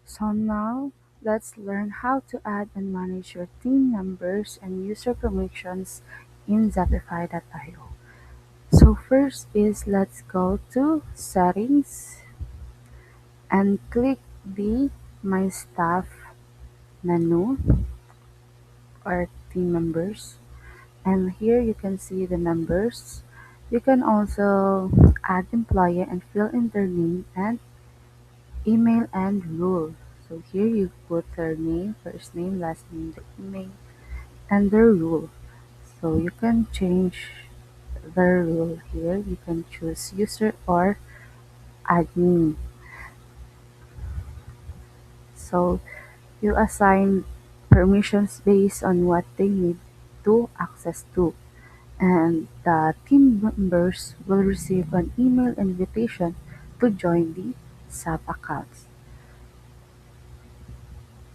So now, let's learn how to add and manage your team members and user permissions in Zapify.io. So first is let's go to settings and click the My Staff menu or team members. And here you can see the members. You can also add employee and fill in their name and email and rule. So here you put their name, first name, last name, the email, and their rule. So you can change their rule here. You can choose user or admin. So you assign permissions based on what they need to access to. And the team members will receive an email invitation to join the sub accounts.